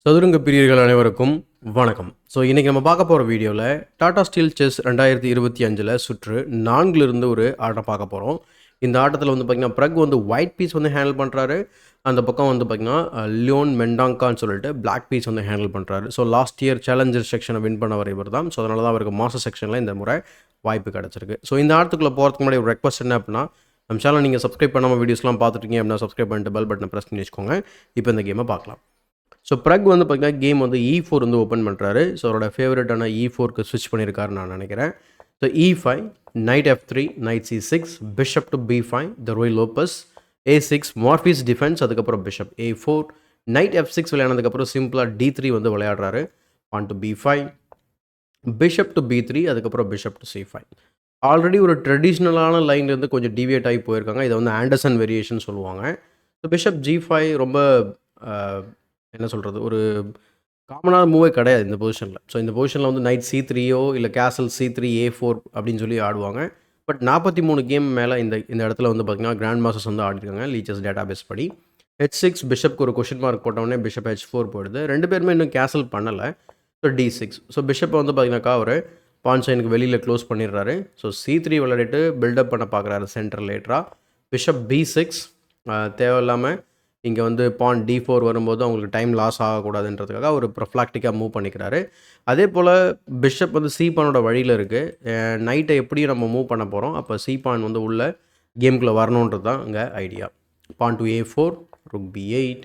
சதுரங்க பிரியர்கள் அனைவருக்கும் வணக்கம். ஸோ இன்றைக்கி நம்ம பார்க்க போகிற வீடியோவில் டாடா ஸ்டீல் செஸ் 2025 சுற்று 4லிருந்து ஒரு ஆட்டம் பார்க்க போகிறோம். இந்த ஆட்டத்தில் வந்து பார்த்திங்கன்னா ப்ரக் வந்து ஒயிட் பீஸ் வந்து ஹேண்டில் பண்ணுறாரு. அந்த பக்கம் வந்து பார்த்திங்கன்னா லியோன் மெண்டாங்கான்னு சொல்லிட்டு பிளாக் பீஸ் வந்து ஹேண்டில் பண்ணுறாரு. ஸோ லாஸ்ட் இயர் சேலஞ்சர் செக்ஷனை வின் பண்ணவர் இவர் தான். ஸோ அதனால தான் அவருக்கு மாஸ்டர் செக்ஷனில் இந்த முறை வாய்ப்பு கிடச்சிருக்கு. ஸோ இந்த ஆட்டத்துக்குள்ளே போகிறதுக்கு முன்னாடி ஒரு ரெக்வஸ்ட் என்ன அப்படின்னா, நம்ம சேனல் நீங்கள் சப்ஸ்கிரைப் பண்ணாமல் வீடியோஸ்லாம் பார்த்துட்டீங்க அப்படின்னா சப்ஸ்கிரைப் பண்ணிட்டு பெல் பட்டனை ப்ரெஸ் பண்ணி வச்சுக்கோங்க. இப்போ இந்த கேமை பார்க்கலாம். ஸோ ப்ரக் வந்து பார்த்திங்கன்னா கேம் வந்து E4 வந்து ஓப்பன் பண்ணுறாரு. ஸோ அவரோட ஃபேவரட்டான E4க்கு ஸ்விட்ச் பண்ணியிருக்காருன்னு நான் நினைக்கிறேன். So E5, Knight F3, Knight C6, Bishop to B5, the Ruy Lopez, A6, Morpheus defence, அதுக்கப்புறம் Bishop A4, Knight F6 விளையானதுக்கப்புறம் சிம்பிளாக D3 வந்து விளையாடுறாரு. Pawn to B5, Bishop to B3, அதுக்கப்புறம் Bishop to C5. ஆல்ரெடி ஒரு ட்ரெடிஷ்னலான லைன்லேருந்து கொஞ்சம் டிவியேட் ஆகி போயிருக்காங்க. இதை வந்து ஆண்டர்சன் வேரியேஷன் சொல்லுவாங்க. ஸோ Bishop G5 ரொம்ப என்ன சொல்கிறது, ஒரு காமனான மூவே கிடையாது இந்த பொசிஷனில். ஸோ இந்த பொசிஷனில் வந்து நைட் C3யோ இல்லை கேசல் C3 A4 அப்படின்னு சொல்லி ஆடுவாங்க. பட் 43 கேம் மேலே இந்த இடத்துல வந்து பார்த்திங்கன்னா கிராண்ட் மாஸ்டர்ஸ் வந்து ஆடிருக்காங்க லீச்சஸ் டேட்டா பேஸ் படி. H6 பிஷப்க்கு ஒரு கொஷின் மார்க் போட்டோடனே பிஷப் H4 போயிடுது. ரெண்டு பேருமே இன்னும் கேசல் பண்ணலை. So D6. ஸோ பிஷப்பை வந்து பார்த்திங்கனாக்கா அவர் பான் சைனுக்கு வெளியில் க்ளோஸ் பண்ணிடுறாரு. ஸோ C3 விளையாடிட்டு பில்டப் பண்ண பார்க்குறாரு சென்டர் லேட்டராக. பிஷப் B6 தேவையில்லாமல் இங்கே வந்து பான் D4 வரும்போது அவங்களுக்கு டைம் லாஸ் ஆகக்கூடாதுன்றதுக்காக ஒரு ப்ரொஃப்ளாக்டிக்காக மூவ் பண்ணிக்கிறாரு. அதே போல் பிஷப் வந்து சி பானோட வழியில் இருக்குது. நைட்டை எப்படியும் நம்ம மூவ் பண்ண போகிறோம். அப்போ சி பான் வந்து உள்ள கேமுக்குள்ளே வரணுன்றது தான் இங்கே idea. Pawn to A4, rook B8,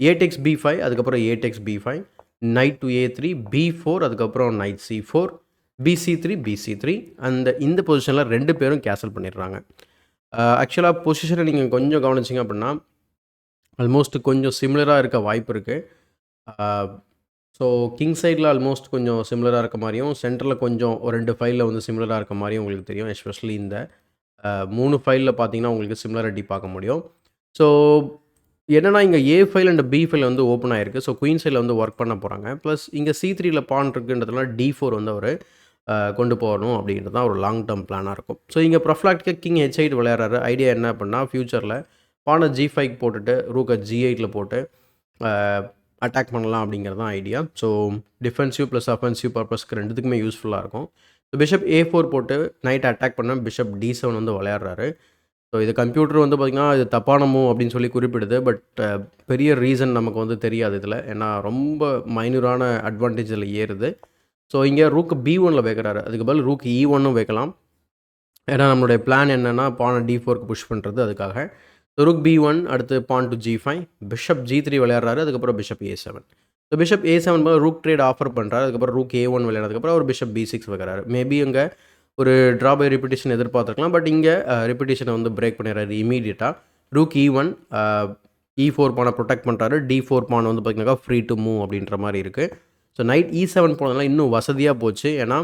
A takes B5, அதுக்கப்புறம் A takes B5, night to A3, B4, அதுக்கப்புறம் நைட் C4, BC3, BC3. இந்த பொசிஷனில் ரெண்டு பேரும் கேன்சல் பண்ணிடுறாங்க. ஆக்சுவலாக பொசிஷனை நீங்கள் கொஞ்சம் கவனிச்சிங்க அப்படின்னா ஆல்மோஸ்ட் கொஞ்சம் சிமிலராக இருக்க வாய்ப்பு இருக்குது. ஸோ கிங் சைடில் ஆல்மோஸ்ட் கொஞ்சம் சிமிலராக இருக்க மாதிரியும், சென்டரில் கொஞ்சம் ஒரு 2 ஃபைலில் வந்து சிமிலராக இருக்க மாதிரியும் உங்களுக்கு தெரியும். எஸ்பெஷலி இந்த 3 ஃபைலில் பார்த்தீங்கன்னா உங்களுக்கு சிமிலாரிட்டி பார்க்க முடியும். ஸோ என்னென்னா இங்கே A file and B file வந்து ஓப்பன் ஆகிருக்கு. ஸோ குயின் சைடில் வந்து ஒர்க் பண்ண போகிறாங்க. ப்ளஸ் இங்கே C3யில் பான் இருக்குன்றதுனால D4 வந்து அவர் கொண்டு போகணும் அப்படின்றது தான் ஒரு லாங் டேர்ம் பிளானாக இருக்கும். ஸோ இங்கே ப்ரொஃப்ளாக்டிக்காக கிங் H8 விளையாடுறாரு. ஐடியா என்ன அப்படின்னா ஃப்யூச்சரில் பானை G5 போட்டுட்டு ரூக்கை G8ல் போட்டு அட்டாக் பண்ணலாம் அப்படிங்கிறது தான் idea. So defensive plus offensive பர்பஸ்க்கு ரெண்டுத்துக்குமே யூஸ்ஃபுல்லாக இருக்கும். ஸோ பிஷப் A4 போட்டு நைட் அட்டாக் பண்ண பிஷப் D7 வந்து விளையாடுறாரு. ஸோ இது கம்ப்யூட்டர் வந்து பார்த்திங்கன்னா இது தப்பான மூவ் அப்படின்னு சொல்லி குறிப்பிடுது. பட் பெரிய ரீசன் நமக்கு வந்து தெரியாது இதில். ஏன்னா ரொம்ப மைனூரான அட்வான்டேஜ் இதில் ஏறுது. ஸோ இங்கே ரூக் B1ல் வைக்கிறாரு. அதுக்கு பதில் ரூக் E1ம் வைக்கலாம். ஏன்னா நம்மளுடைய பிளான் என்னென்னா பானை D4க்கு புஷ் பண்ணுறது. அதுக்காக ருக் B1, அடுத்து பான் டு G5, பிஷப் G3 விளையாடுறாரு. அதுக்கப்புறம் bishop A7. So bishop A7 போது ரூக் ட்ரேட் ஆஃபர் பண்ணுறாரு. அதுக்கப்புறம் ரூக் A1 விளையாடுறதுக்கப்புறம் அவர் பிஷப் B6 வைக்கிறாரு. மேபி இங்கே ஒரு ட்ரா பை ரிப்பிட்டேஷன் எதிர்பார்த்துருக்கலாம். பட் இங்கே ரிப்பிட்டேஷனை வந்து பிரேக் பண்ணிடுறாரு இமீடியட்டாக. ரூக் E1, E4 பானை ப்ரொடெக்ட் பண்ணுறாரு. D4 பானை வந்து பார்த்திங்கனாக்கா ஃப்ரீ டு மூவ் அப்படின்ற மாதிரி இருக்குது. ஸோ நைட் E7 போனதுனால இன்னும் வசதியாக போச்சு. ஏன்னா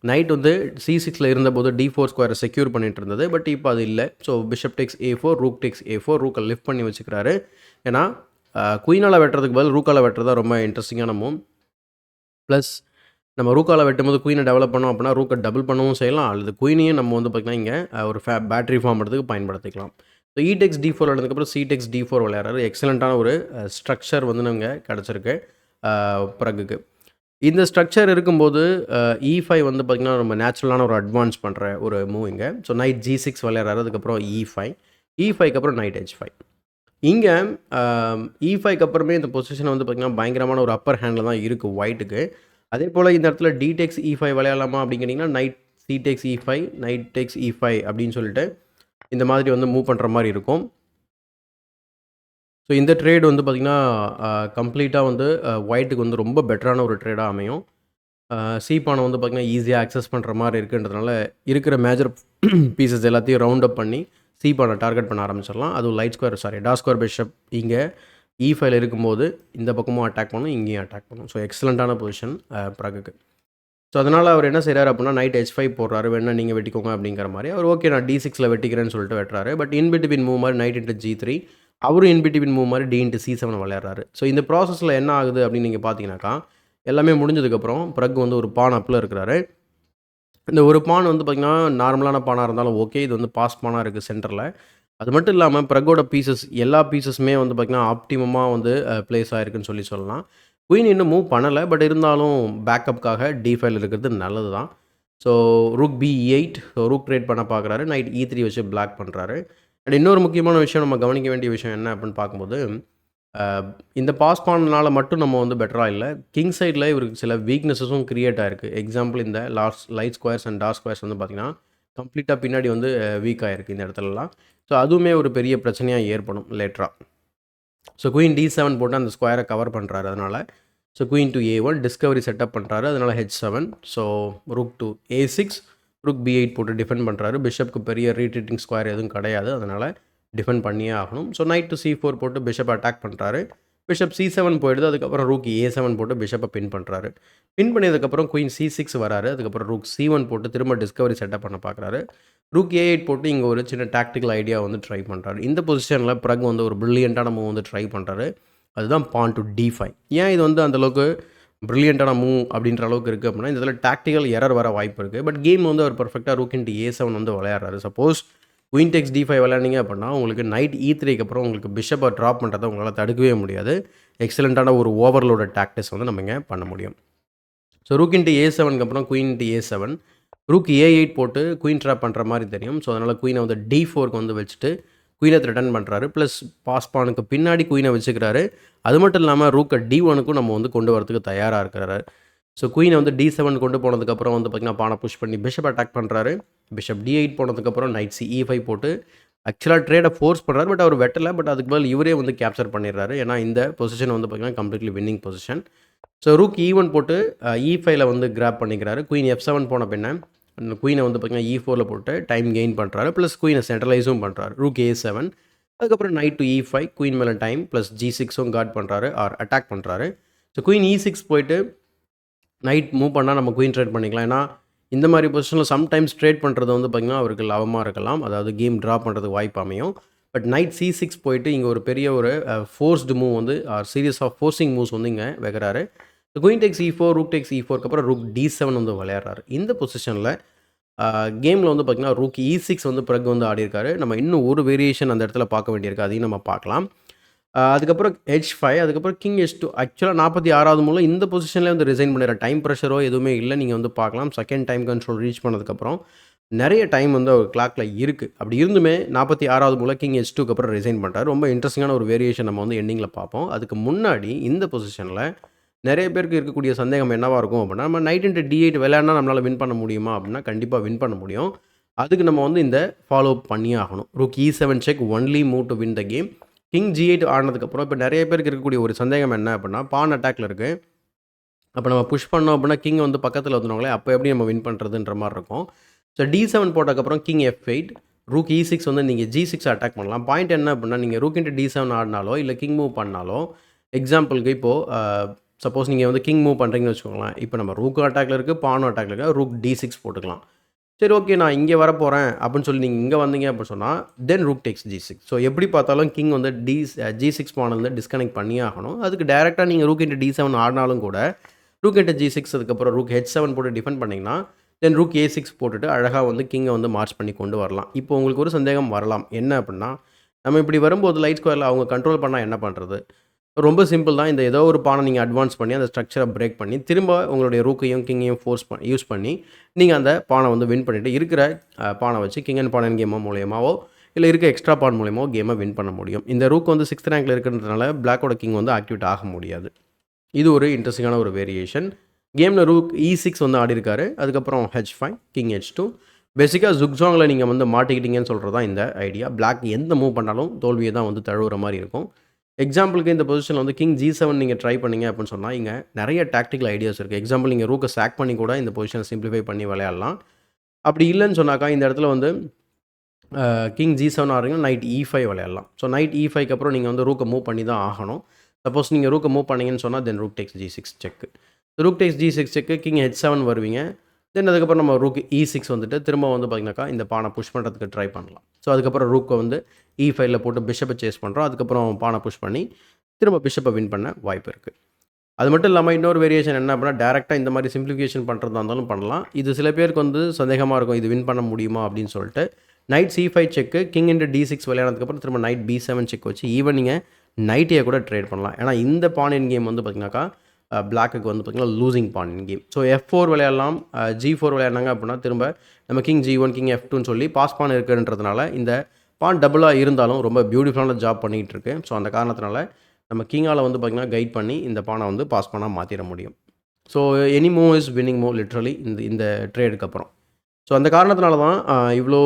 நைட் வந்து C6ல் இருந்தபோது D4 ஸ்கொயரை செக்யூர் பண்ணிட்டு இருந்தது. பட் இப்போ அது இல்லை. So bishop takes A4, rook takes A4, ரூக்கை லிஃப்ட் பண்ணி வச்சுக்கிறாரு. ஏன்னா குயினால் வெட்டுறதுக்கு பதில் ரூக்கால் வெட்டுறது ரொம்ப இன்ட்ரெஸ்டிங்கான மூவ். ப்ளஸ் நம்ம ரூக்கால் வெட்டும்போது குயினை டெவலப் பண்ணோம் அப்படின்னா ரூக்கை டபுள் பண்ணவும் செய்யலாம். அல்லது குயினையும் நம்ம வந்து பார்த்திங்கன்னா இங்கே ஒரு பேட்டரி ஃபார்ம் பண்ணுறதுக்கு பயன்படுத்திக்கலாம். So E takes D4 விளையாடுறதுக்கப்புறம் C takes D4 விளையாடுறாரு. எக்ஸலண்ட்டான ஒரு ஸ்ட்ரக்சர் வந்து நமக்கு கிடச்சிருக்கு ப்ரக்குக்கு. இந்த ஸ்ட்ரக்சர் இருக்கும்போது E5 வந்து பார்த்திங்கன்னா ரொம்ப நேச்சுரலான ஒரு அட்வான்ஸ் பண்ணுற ஒரு மூவ் இங்கே. So night G6 விளையாடுறாரு. அதுக்கப்புறம் E5, E5க்கு அப்புறம் நைட் H5. இங்கே E5க்கு அப்புறமே இந்த பொசிஷன் வந்து பார்த்திங்கன்னா பயங்கரமான ஒரு அப்பர் ஹேண்டில் தான் இருக்குது ஒயிட்டுக்கு. அதே போல் இந்த இடத்துல D takes E5 விளையாடலாமா அப்படின்னு கேட்டிங்கன்னா night C takes E5, night takes E5 அப்படின்னு சொல்லிட்டு இந்த மாதிரி வந்து மூவ் பண்ணுற மாதிரி இருக்கும். ஸோ இந்த ட்ரேட் வந்து பார்த்திங்கன்னா கம்ப்ளீட்டாக வந்து ஒயிட்டுக்கு வந்து ரொம்ப பெட்டரான ஒரு ட்ரேடாக அமையும். சி பானை வந்து பார்த்திங்கன்னா ஈஸியாக ஆக்சஸ் பண்ணுற மாதிரி இருக்குன்றதுனால இருக்கிற மேஜர் பீசஸ் எல்லாத்தையும் ரவுண்ட் அப் பண்ணி சி பானை டார்கெட் பண்ண ஆரம்பிச்சிடலாம். அதுவும் light square dark square bishop இங்கே E5 இருக்கும்போது இந்த பக்கமும் அட்டாக் பண்ணும், இங்கேயும் அட்டாக் பண்ணும். ஸோ எக்ஸலண்ட்டான பொசிஷன் ப்ரக்குக்கு. ஸோ அதனால் அவர் என்ன செய்கிறார் அப்படின்னா நைட் H5 போடுறாரு. வேணா நீங்கள் வெட்டிக்கோங்க அப்படிங்கிற மாதிரி. அவர் ஓகே நான் D6ல் வெட்டிக்கிறேன்னு சொல்லிட்டு வெட்டுறாரு. பட் இன்பிட்வீன் மூவ் மாதிரி நைட் இன்ட்டு G3, அவரும் இன்பிட்வீன் மூவ் மாதிரி D இன்ட்டு C7 விளையாடுறாரு. ஸோ இந்த ப்ராசஸில் என்ன ஆகுது அப்படின்னு நீங்கள் பார்த்தீங்கன்னாக்கா எல்லாமே முடிஞ்சதுக்கப்புறம் ப்ரக் வந்து ஒரு பான் அப்பில் இருக்கிறாரு. இந்த ஒரு பான் வந்து பார்த்திங்கன்னா நார்மலான பானாக இருந்தாலும் ஓகே. இது வந்து பாஸ் பானாக இருக்குது சென்டரில். அது மட்டும் இல்லாமல் ப்ரக்கோட பீசஸ் எல்லா பீசஸுமே வந்து பார்த்திங்கன்னா ஆப்டிமமாக வந்து ப்ளேஸ் ஆகிருக்குன்னு சொல்லலாம். குயின் இன்னும் மூவ் பண்ணலை, பட் இருந்தாலும் பேக்கப்புக்காக D5 இருக்கிறது நல்லது தான். So rook B8, so rook trade பண்ண பார்க்குறாரு. நைட் E3 வச்சு பிளாக் பண்ணுறாரு. அண்ட் இன்னொரு முக்கியமான விஷயம், நம்ம கவனிக்க வேண்டிய விஷயம் என்ன அப்படின்னு பார்க்கும்போது, இந்த பாஸ் பானனால மட்டும் நம்ம வந்து பெட்டரா இல்ல. கிங் சைடில் இவருக்கு சில வீக்னஸஸும் கிரியேட் ஆயிருக்கு. எக்ஸாம்பிள் இந்த light squares and dark squares வந்து பார்த்தீங்கன்னா, கம்ப்ளீட்டாக பின்னாடி வந்து வீக் ஆயிருக்கு இந்த இடத்துலலாம். ஸோ அதுவுமே ஒரு பெரிய பிரச்சனையாக ஏற்படும் லேட்டரா. ஸோ குயின் D7 போட்டு அந்த ஸ்கொயரை கவர் பண்ணுறாரு. அதனால் so queen to A1 Discovery setup பண்ணுறாரு. அதனால் H7. So rook to A6, rook B8 போட்டு டிஃபெண்ட் பண்ணுறாரு. பிஷப்க்கு பெரிய ரீட்ரீட்டிங் ஸ்கொயர் எதுவும் கிடையாது. அதனால் டிஃபெண்ட் பண்ணியே ஆகணும். ஸோ நைட் டு C4 போட்டு பிஷப் அட்டாக் பண்ணுறாரு. பிஷப் C7 போயிடுது. அதுக்கப்புறம் ரூக் A7 போட்டு பிஷப்பை பின் பண்ணுறாரு. பின் பண்ணியதுக்கப்புறம் குயின் C6 வராரு. அதுக்கப்புறம் ரூக் C1 போட்டு திரும்ப டிஸ்கவரி செட்டப் பண்ண பார்க்குறாரு. ரூக் A8 போட்டு இங்கே ஒரு சின்ன டாக்டிக்கல் ஐடியா வந்து ட்ரை பண்ணுறாரு. இந்த பொசிஷனில் ப்ரக் வந்து ஒரு பிரில்லியண்ட்டான மூவ் வந்து ட்ரை பண்ணுறாரு. அதுதான் பான் டு D5. ஏன் இது வந்து அந்தளவுக்கு பிரில்லியண்ட்டான மூவ் அப்படின்ற அளவுக்கு இருக்குது அப்படின்னா, இந்த இதில் டாக்டிக்கல் எரர் வர வாய்ப்பு இருக்குது. பட் கேம் வந்து அவர் பர்ஃபெக்டாக ரூக் இன்ட்டு A7 வந்து விளையாடுறாரு. சப்போஸ் குயின் டெக்ஸ் D5 விளையாண்டிங்க அப்படின்னா, உங்களுக்கு நைட் E3க்கு அப்புறம் உங்களுக்கு பிஷப்பை ட்ராப் பண்ணுறதை உங்களால் தடுக்கவே முடியாது. எக்ஸலண்ட்டான ஒரு ஓவர்லோட டாக்டிக்ஸ் வந்து நம்ம இங்கே பண்ண முடியும். ஸோ ரூக் இன்ட்டு A7க்கு அப்புறம் queen into A7, rook A8 போட்டு குயின் ட்ராப் பண்ணுற மாதிரி தெரியும். ஸோ அதனால் குயினை வந்து D4க்கு வந்து வச்சுட்டு குயினை ரிட்டர்ன் பண்ணுறாரு. ப்ளஸ் பாஸ்பானுக்கு பின்னாடி குயினை வச்சுக்கிறாரு. அது மட்டும் இல்லாமல் ரூக்கை D1க்கும் நம்ம வந்து கொண்டு வரதுக்கு தயாராக இருக்கிறாரு. ஸோ குயினை வந்து D7 கொண்டு போனதுக்கப்புறம் வந்து பார்த்திங்கன்னா பானை புஷ் பண்ணி பிஷப் அட்டாக் பண்ணுறாரு. பிஷப் D8 போனதுக்கப்புறம் நைட் E5 போட்டு ஆக்சுவலாக ட்ரேடை ஃபோர்ஸ் பண்ணுறாரு. பட் அவர் வெட்டலை. பட் அதுக்கு பதில் இவரே வந்து கேப்சர் பண்ணிடுறாரு. ஏன்னா இந்த பொசிஷன் வந்து பார்த்திங்கன்னா completely winning position. So rook E1 போட்டு E5ல வந்து கிராப் பண்ணிக்கிறாரு. குயின் F7 போன பின்ன குயினை வந்து பார்த்திங்கன்னா E4ல போட்டு டைம் கெயின் பண்ணுறாரு. ப்ளஸ் குயினை சென்ட்ரலைஸும் பண்ணுறாரு. ரூக் A7, அதுக்கப்புறம் நைட் டு E5, குயின் மேலே டைம் ப்ளஸ் G6ம் கார்ட் பண்ணுறாரு ஆர் அட்டாக் பண்ணுறாரு. ஸோ குயின் E6 போயிட்டு நைட் மூவ் பண்ணால் நம்ம குயின் ட்ரேட் பண்ணிக்கலாம். ஏன்னா இந்த மாதிரி பொசிஷனில் சம்டைம்ஸ் ட்ரேட் பண்ணுறது வந்து பார்த்திங்கன்னா அவருக்கு லாபமாக இருக்கலாம். அதாவது கேம் ட்ரா பண்ணுறதுக்கு வாய்ப்பு அமையும். பட் நைட் C6 போயிட்டு இங்கே ஒரு பெரிய ஒரு ஃபோர்ஸ்டு மூவ் வந்து சீரியஸ் ஆஃப் ஃபோர்சிங் மூவ்ஸ் வந்து இங்கே வைக்கிறாரு. குயின் டெக்ஸ் E4, ரூக் டெக்ஸ் E4க்கு அப்புறம் ரூக் D7 வந்து விளையாடுறாரு. இந்த பொசிஷனில் கேமில் வந்து பார்த்திங்கன்னா ரூக் E6 வந்து பிறகு வந்து ஆடியிருக்காரு. நம்ம இன்னும் ஒரு வேரியேஷன் அந்த இடத்துல பார்க்க வேண்டியிருக்கு. அதையும் நம்ம பார்க்கலாம். அதுக்கப்புறம் H5, அதுக்கப்புறம் கிங் H2. ஆக்சுவலாக 46வது மூலம் இந்த பொசிஷனில் வந்து ரிசைன் பண்ணிடுற டைம் ப்ரெஷரோ எதுவுமே இல்லை. நீங்கள் வந்து பார்க்கலாம். செகண்ட் டைம் கண்ட்ரோல் ரீச் பண்ணதுக்கப்புறம் நிறைய டைம் வந்து அவர் கிளாக்கில் இருக்குது. அப்படி இருந்துமே 46வது மூலம் கிங் H2க்கு அப்புறம் ரிசைன் பண்ணுறாரு. ரொம்ப இன்ட்ரெஸ்டிங்கான ஒரு வேரியேஷன் நம்ம வந்து எண்டிங்கில் பார்ப்போம். அதுக்கு முன்னாடி இந்த பொசிஷனில் நிறைய பேருக்கு இருக்கக்கூடிய சந்தேகம் என்னவாக இருக்கும் அப்படின்னா, நம்ம நைட் இன்ட்டு D8 விளையாடினா நம்மளால் வின் பண்ண முடியுமா அப்படின்னா, கண்டிப்பாக வின் பண்ண முடியும். அதுக்கு நம்ம வந்து இந்த ஃபாலோ பண்ணியே ஆகணும். Rook E7 check only move to win the game. King G8 ஆனதுக்கப்புறம் இப்போ நிறைய பேருக்கு இருக்கக்கூடிய ஒரு சந்தேகம் என்ன அப்படின்னா, பான் அட்டாக்ல இருக்குது. அப்போ நம்ம புஷ் பண்ணோம் அப்படின்னா கிங் வந்து பக்கத்தில் வந்துடுவாங்களே, அப்போ எப்படி நம்ம வின் பண்ணுறதுன்ற மாதிரி இருக்கும். ஸோ D7 போட்டதுக்கப்புறம் கிங் F8, ரூக் E6 வந்து நீங்கள் G6 அட்டாக் பண்ணலாம். பாயிண்ட் என்ன அப்படின்னா, நீங்கள் ரூக் இன்ட்டு D7 ஆடினாலோ இல்லை கிங் மூவ் பண்ணாலோ, எக்ஸாம்பிளுக்கு இப்போது சப்போஸ் நீங்கள் வந்து கிங் மூவ் பண்ணுறீங்கன்னு வச்சுக்கோங்களேன். இப்போ நம்ம ரூக் அட்டாக்ல இருக்குது, பானும் அட்டாக்ல இருக்குது. ரூக் D6 போட்டுக்கலாம். சரி, ஓகே, நான் இங்கே வரப்போகிறேன் அப்படின்னு சொல்லி நீங்கள் இங்கே வந்தீங்க அப்படின்னு சொன்னால் தென் ரூக் டெக்ஸ் G6. ஸோ எப்படி பார்த்தாலும் கிங் வந்து G6 பானை வந்து டிஸ்கனெக்ட் பண்ணியே ஆகணும். அதுக்கு டேரெக்டாக நீங்கள் ரூக் இன்ட்டு D7 ஆடினாலும் கூட ரூக் இன்ட்டு G6 அதுக்கப்புறம் ரூக் H7 போட்டு டிஃபெண்ட் பண்ணிங்கன்னா தென் ரூக் A6 போட்டுட்டு அழகாக வந்து கிங்கை வந்து மார்ச் பண்ணி கொண்டு வரலாம். இப்போ உங்களுக்கு ஒரு சந்தேகம் வரலாம். என்ன அப்படின்னா, நம்ம இப்படி வரும்போது லைட் ஸ்கொயரில் அவங்க கண்ட்ரோல் பண்ணால் என்ன பண்ணுறது? ரொம்ப சிம்பிள் தான். இந்த ஏதோ ஒரு பானை நீங்கள் அட்வான்ஸ் பண்ணி அந்த ஸ்ட்ரக்சரை பிரேக் பண்ணி திரும்ப உங்களுடைய ரூக்கையும் கிங்கையும் யூஸ் பண்ணி நீங்கள் அந்த பானை வந்து வின் பண்ணிவிட்டு இருக்கிற பானை வச்சு கிங் அண்ட் பான் கேமோ மூலியமாவோ இல்லை இருக்க எக்ஸ்ட்ரா பான் மூலியமோ கேமை வின் பண்ண முடியும். இந்த ரூக் வந்து 6th ரேங்கில் இருக்கிறதுனால பிளாக்கோட கிங் வந்து ஆக்டிவேட் ஆக முடியாது. இது ஒரு இன்ட்ரெஸ்டிங்கான ஒரு வேரியேஷன். கேமில் ரூக் E6 வந்து ஆடிருக்காரு. அதுக்கப்புறம் H5, கிங் H2. பேசிக்காக ஜுக்ஸாங்கில் நீங்கள் வந்து மாட்டிக்கிட்டீங்கன்னு சொல்கிறது தான் இந்த ஐடியா. பிளாக் எந்த மூவ் பண்ணாலும் தோல்வியை தான் வந்து தழுவுற மாதிரி இருக்கும். எக்ஸாம்பிளுக்கு இந்த பொசிஷனில் வந்து கிங் G7 நீங்கள் ட்ரை பண்ணீங்க அப்படின்னு சொன்னால் இங்கே நிறைய டாக்டிக்கல் ஐடியாஸ் இருக்குது. எக்ஸாம்பிள் நீங்கள் ரூக்கை சாக் பண்ணி கூட இந்த பொசிஷனை சிம்பிளிஃபை பண்ணி விளையாடலாம். அப்படி இல்லைன்னு சொன்னாக்கா இந்த இடத்துல வந்து கிங் G7 ஆடுறீங்கன்னா நைட் E5 விளையாடலாம். ஸோ நைட் E5க்கு அப்புறம் நீங்கள் வந்து ரூக்கை மூவ் பண்ணி தான் ஆகணும். சப்போஸ் நீங்கள் ரூக்கை மூவ் பண்ணீங்கன்னு சொன்னால் தென் ரூக் டெக்ஸ் G6 செக்கு. ரூக் டெக்ஸ் G6 செக்கு, கிங் H7 வருவீங்க. தென் அதுக்கப்புறம் நம்ம ரூக் E6 வந்துட்டு திரும்ப வந்து பார்த்திங்கனாக்கா இந்த பானை புஷ் பண்ணுறதுக்கு ட்ரை பண்ணலாம். ஸோ அதுக்கப்புறம் ரூக்கை வந்து E5ல போட்டு பிஷப்பை சேஸ் பண்ணுறோம். அதுக்கப்புறம் பானை புஷ் பண்ணி திரும்ப பிஷப்பை வின் பண்ண வாய்ப்பு இருக்குது. அது மட்டும் இல்லாமல் இன்னொரு வேரியேஷன் என்ன அப்படின்னா, டேரெக்டாக இந்த மாதிரி சிம்பிளிஃபிகேஷன் பண்ணுறதா இருந்தாலும் பண்ணலாம். இது சில பேருக்கு வந்து சந்தேகமாக இருக்கும், இது வின் பண்ண முடியுமா அப்படின்னு சொல்லிட்டு. நைட் C5 செக்கு, கிங் இன்ட்டு D6 விளையாடுறதுக்கப்புறம் திரும்ப நைட் B7 செக் வச்சு ஈவன் நீங்கள் நைட்டையை கூட ட்ரேட் பண்ணலாம். ஏன்னா இந்த பான் இன் கேம் வந்து பார்த்திங்கனாக்கா பிளாக்குக்கு வந்து பார்த்திங்கன்னா losing pawn in game. So F4 விளையாடலாம், G4 விளையாடினாங்க அப்படின்னா திரும்ப நம்ம கிங் G1 கிங் F2ன்னு சொல்லி பாஸ் பான் இருக்குன்றதுனால இந்த பான் டபுளாக இருந்தாலும் ரொம்ப பியூட்டிஃபுல்லான ஜாப் பண்ணிகிட்டு இருக்கு. ஸோ அந்த காரணத்தினால நம்ம கிங்கால் வந்து பார்த்திங்கன்னா கைட் பண்ணி இந்த பானை வந்து பாஸ் பானாக மாற்றிட முடியும். So any move is winning move literally இந்த ட்ரேடுக்கு அப்புறம். ஸோ அந்த காரணத்தினால தான் இவ்வளோ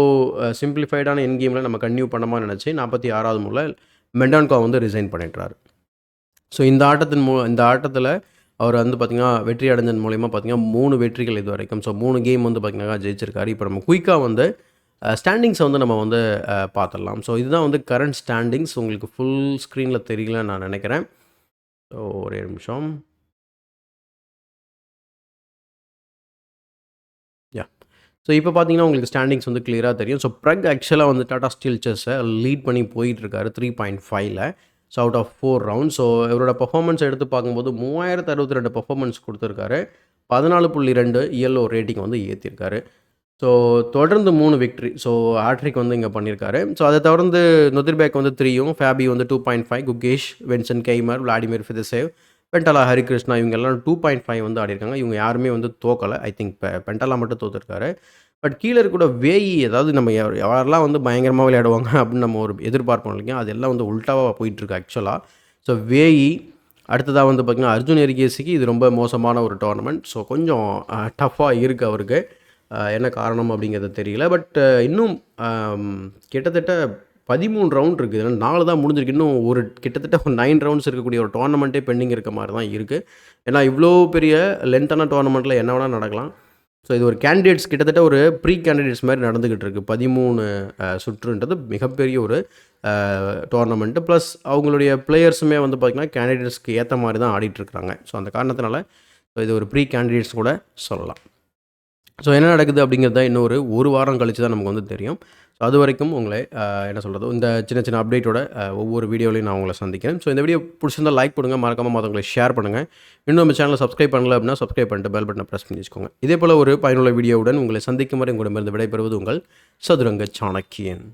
சிம்பிளிஃபைடான என் கேமில் நம்ம கன்டினியூ பண்ணமான்னு நினச்சி 46வது மூவில் மெண்டான்கா வந்து ரிசைன் பண்ணிடுறாரு. ஸோ இந்த ஆட்டத்தில் அவர் வந்து பார்த்திங்கன்னா வெற்றி அடைஞ்சது மூலயமா பார்த்திங்கன்னா 3 வெற்றிகள் இது வரைக்கும். ஸோ 3 கேம் வந்து பார்த்திங்கன்னா ஜெயிச்சிருக்காரு. இப்போ நம்ம குயிக்காக வந்து ஸ்டாண்டிங்ஸை வந்து நம்ம வந்து பார்த்துடலாம். ஸோ இதுதான் வந்து கரண்ட் ஸ்டாண்டிங்ஸ். உங்களுக்கு ஃபுல் ஸ்க்ரீனில் தெரியலன்னு நான் நினைக்கிறேன். ஸோ ஒரே நிமிஷம். ஸோ இப்போ பார்த்தீங்கன்னா உங்களுக்கு ஸ்டாண்டிங்ஸ் வந்து கிளியராக தெரியும். ஸோ ப்ரக் ஆக்சுவலாக வந்து டாடா ஸ்டீல் செஸ்ஸை லீட் பண்ணி போயிட்டுருக்காரு 3.5ல். So out of 4 round. So இவரோட பர்ஃபார்மன்ஸ் எடுத்து பார்க்கும்போது 3062 பர்ஃபார்மன்ஸ் கொடுத்துருக்காரு. 14.2 ELO ரேட்டிங் வந்து ஏற்றிருக்காரு. ஸோ தொடர்ந்து 3 விக்ட்ரி. ஸோ ஹேட்ரிக் வந்து இங்கே பண்ணியிருக்காரு. ஸோ அதை தொடர்ந்து நொதிர்பேக் வந்து 3யும், ஃபேபி வந்து 2.5, குகேஷ், வென்சன் கெய்மர், விளாடிமிர் ஃபிதசேவ், பென்டலா ஹரிகிருஷ்ணா இவங்க எல்லாம் 2.5 வந்து ஆடிருக்காங்க. இவங்க யாருமே வந்து தோக்கலை. ஐ திங்க் பென்டலா மட்டும் தோத்துருக்காரு. பட் கீழே இருக்கக்கூட வேஇ, அதாவது நம்ம யாரெல்லாம் வந்து பயங்கரமாக விளையாடுவாங்க அப்படின்னு நம்ம ஒரு எதிர்பார்ப்போம் இல்லைங்க, அதெல்லாம் வந்து உல்ட்டாவாக போயிட்டுருக்கு ஆக்சுவலாக. ஸோ வேஇ அடுத்ததாக வந்து பார்த்திங்கன்னா அர்ஜுன் எரிகேசிக்கு இது ரொம்ப மோசமான ஒரு டோர்னமெண்ட். ஸோ கொஞ்சம் டஃப்பாக இருக்குது அவருக்கு. என்ன காரணம் அப்படிங்கிறது தெரியல. பட் இன்னும் கிட்டத்தட்ட 13 ரவுண்ட் இருக்குது. ஏன்னா 4 தான் முடிஞ்சிருக்கு. இன்னும் கிட்டத்தட்ட 9 ரவுண்ட்ஸ் இருக்கக்கூடிய ஒரு டோர்னமெண்ட்டே பெண்டிங் இருக்க மாதிரி தான் இருக்குது. ஏன்னா இவ்வளோ பெரிய லென்த்தான டோர்னமெண்ட்டில் என்ன வேணால் நடக்கலாம். ஸோ இது ஒரு கேண்டிடேட்ஸ் கிட்டத்தட்ட ஒரு ப்ரீ கேண்டிடேட்ஸ் மாதிரி நடந்துக்கிட்டு இருக்குது. 13 சுற்றுன்றது மிகப்பெரிய ஒரு டோர்னமெண்ட்டு. ப்ளஸ் அவங்களுடைய பிளேயர்ஸுமே வந்து பார்த்திங்கன்னா கேண்டிடேட்ஸ்க்கு ஏற்ற மாதிரி தான் ஆடிட்டுருக்குறாங்க. ஸோ அந்த காரணத்தினால இது ஒரு ப்ரீ கேண்டிடேட்ஸ் கூட சொல்லலாம். ஸோ என்ன நடக்குது அப்படிங்கிறது தான் இன்னும் ஒரு வாரம் கழித்து தான் நமக்கு வந்து தெரியும். ஸோ அது வரைக்கும் உங்களை என்ன சொல்கிறது, இந்த சின்ன சின்ன அப்டேட்டோட ஒவ்வொரு வீடியோலையும் நான் உங்களை சந்திக்கிறேன். ஸோ இந்த வீடியோ பிடிச்சிருந்தால் லைக் பண்ணுங்கள், மறக்காமல் மற்றவங்களை ஷேர் பண்ணுங்கள். இன்னும் நம்ம சேனலை சப்ஸ்கிரைப் பண்ணல அப்படின்னா சப்ஸ்கிரைப் பண்ணிட்டு பெல் பட்டனை ப்ரெஸ் பண்ணி வச்சுக்கோங்க. இதே போல் ஒரு பயனுள்ள வீடியோவுடன் உங்களை சந்திக்கும் வரை உங்களிடமிருந்து விடைபெறுவது உங்கள் சதுரங்க சாணக்கியன்.